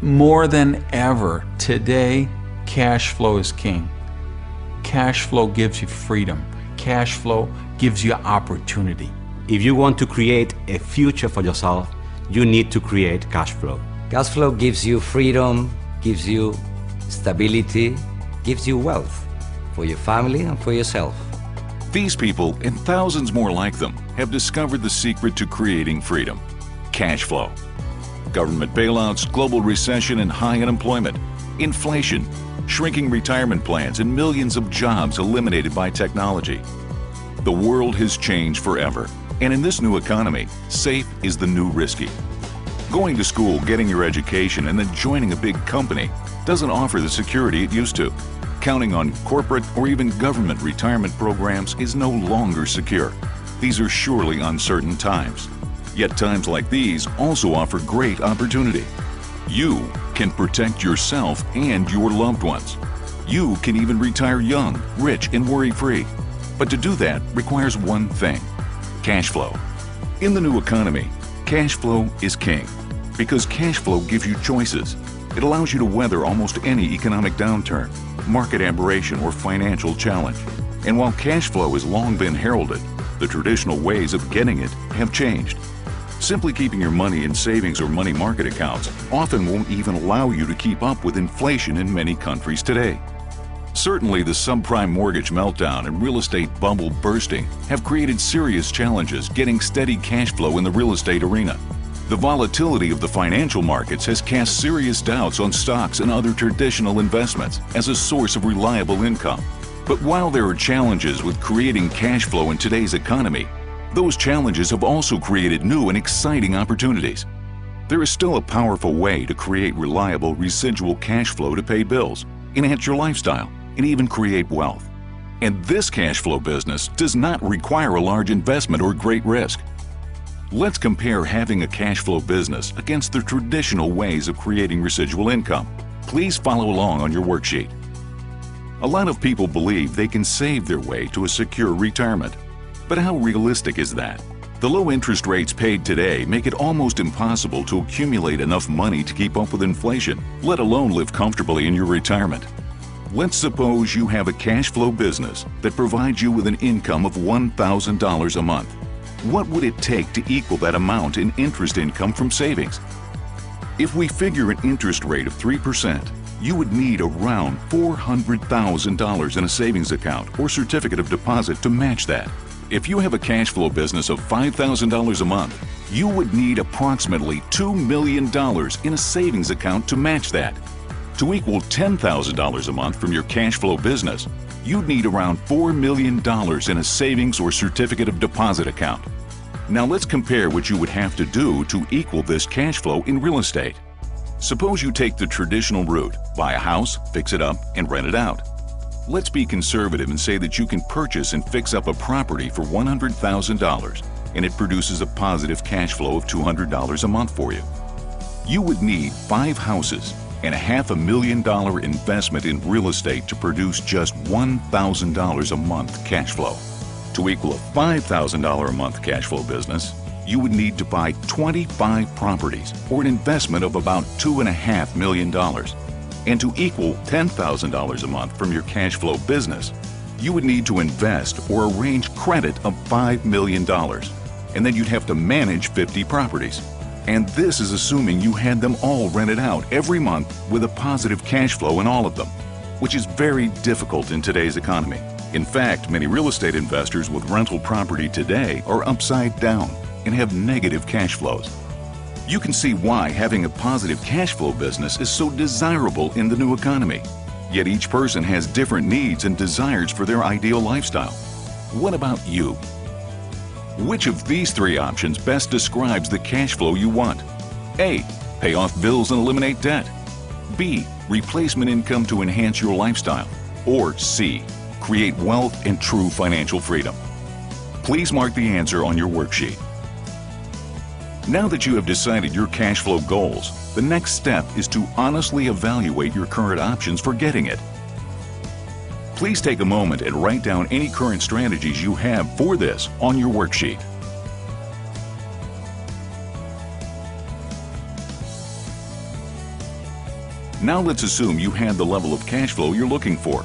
More than ever, today, cash flow is king. Cash flow gives you freedom. Cash flow gives you opportunity. If you want to create a future for yourself, you need to create cash flow. Cash flow gives you freedom, gives you stability, gives you wealth for your family and for yourself. These people and thousands more like them have discovered the secret to creating freedom: cash flow. Government bailouts, global recession and high unemployment, inflation, shrinking retirement plans, and millions of jobs eliminated by technology. The world has changed forever, and in this new economy, safe is the new risky. Going to school, getting your education, and then joining a big company doesn't offer the security it used to. Counting on corporate or even government retirement programs is no longer secure. These are surely uncertain times. Yet times like these also offer great opportunity. You can protect yourself and your loved ones. You can even retire young, rich, and worry-free. But to do that requires one thing: cash flow. In the new economy, cash flow is king because cash flow gives you choices. It allows you to weather almost any economic downturn, market aberration, or financial challenge. And while cash flow has long been heralded, the traditional ways of getting it have changed. Simply keeping your money in savings or money market accounts often won't even allow you to keep up with inflation in many countries today. Certainly, the subprime mortgage meltdown and real estate bubble bursting have created serious challenges getting steady cash flow in the real estate arena. The volatility of the financial markets has cast serious doubts on stocks and other traditional investments as a source of reliable income. But while there are challenges with creating cash flow in today's economy, those challenges have also created new and exciting opportunities. There is still a powerful way to create reliable residual cash flow to pay bills, enhance your lifestyle, and even create wealth. And this cash flow business does not require a large investment or great risk. Let's compare having a cash flow business against the traditional ways of creating residual income. Please follow along on your worksheet. A lot of people believe they can save their way to a secure retirement. But how realistic is that? The low interest rates paid today make it almost impossible to accumulate enough money to keep up with inflation, let alone live comfortably in your retirement. Let's suppose you have a cash flow business that provides you with an income of $1,000 a month. What would it take to equal that amount in interest income from savings? If we figure an interest rate of 3%, you would need around $400,000 in a savings account or certificate of deposit to match that. If you have a cash flow business of $5,000 a month, you would need approximately $2 million in a savings account to match that. To equal $10,000 a month from your cash flow business, you'd need around $4 million in a savings or certificate of deposit account. Now let's compare what you would have to do to equal this cash flow in real estate. Suppose you take the traditional route, buy a house, fix it up, and rent it out. Let's be conservative and say that you can purchase and fix up a property for $100,000 and it produces a positive cash flow of $200 a month for you. You would need 5 houses and a $500,000 investment in real estate to produce just $1,000 a month cash flow. To equal a $5,000 a month cash flow business, you would need to buy 25 properties or an investment of about $2.5 million. And to equal $10,000 a month from your cash flow business, you would need to invest or arrange credit of $5 million. And then you'd have to manage 50 properties. And this is assuming you had them all rented out every month with a positive cash flow in all of them, which is very difficult in today's economy. In fact, many real estate investors with rental property today are upside down and have negative cash flows. You can see why having a positive cash flow business is so desirable in the new economy. Yet each person has different needs and desires for their ideal lifestyle. What about you? Which of these 3 options best describes the cash flow you want? A. Pay off bills and eliminate debt. B. Replacement income to enhance your lifestyle. Or C. Create wealth and true financial freedom. Please mark the answer on your worksheet. Now that you have decided your cash flow goals, the next step is to honestly evaluate your current options for getting it. Please take a moment and write down any current strategies you have for this on your worksheet. Now let's assume you had the level of cash flow you're looking for.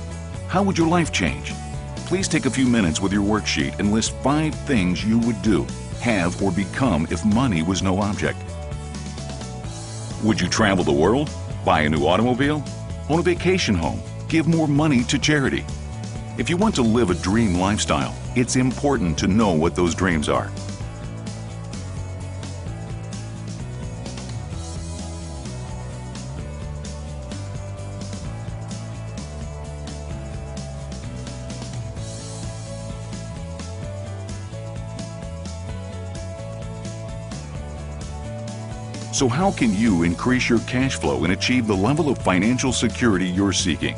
How would your life change? Please take a few minutes with your worksheet and list 5 things you would do, have, or become if money was no object. Would you travel the world? Buy a new automobile? Own a vacation home? Give more money to charity? If you want to live a dream lifestyle, it's important to know what those dreams are. So how can you increase your cash flow and achieve the level of financial security you're seeking?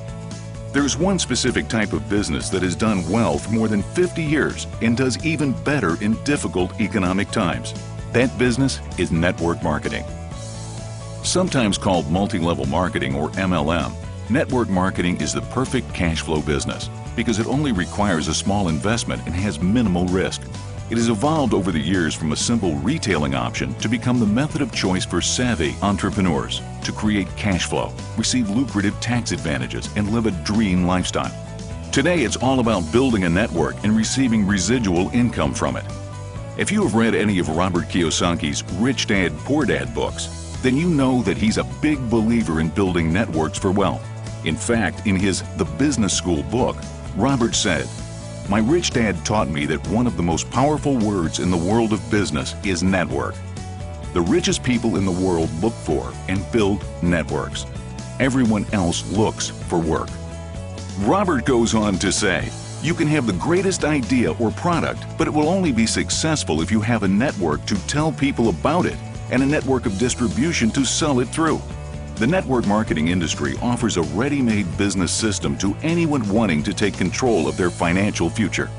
There's one specific type of business that has done well for more than 50 years and does even better in difficult economic times. That business is network marketing. Sometimes called multi-level marketing or MLM, network marketing is the perfect cash flow business because it only requires a small investment and has minimal risk. It has evolved over the years from a simple retailing option to become the method of choice for savvy entrepreneurs to create cash flow, receive lucrative tax advantages, and live a dream lifestyle. Today, it's all about building a network and receiving residual income from it. If you have read any of Robert Kiyosaki's Rich Dad, Poor Dad books, then you know that he's a big believer in building networks for wealth. In fact, in his The Business School book, Robert said, "My rich dad taught me that one of the most powerful words in the world of business is network. The richest people in the world look for and build networks. Everyone else looks for work." Robert goes on to say, "You can have the greatest idea or product, but it will only be successful if you have a network to tell people about it and a network of distribution to sell it through." The network marketing industry offers a ready-made business system to anyone wanting to take control of their financial future.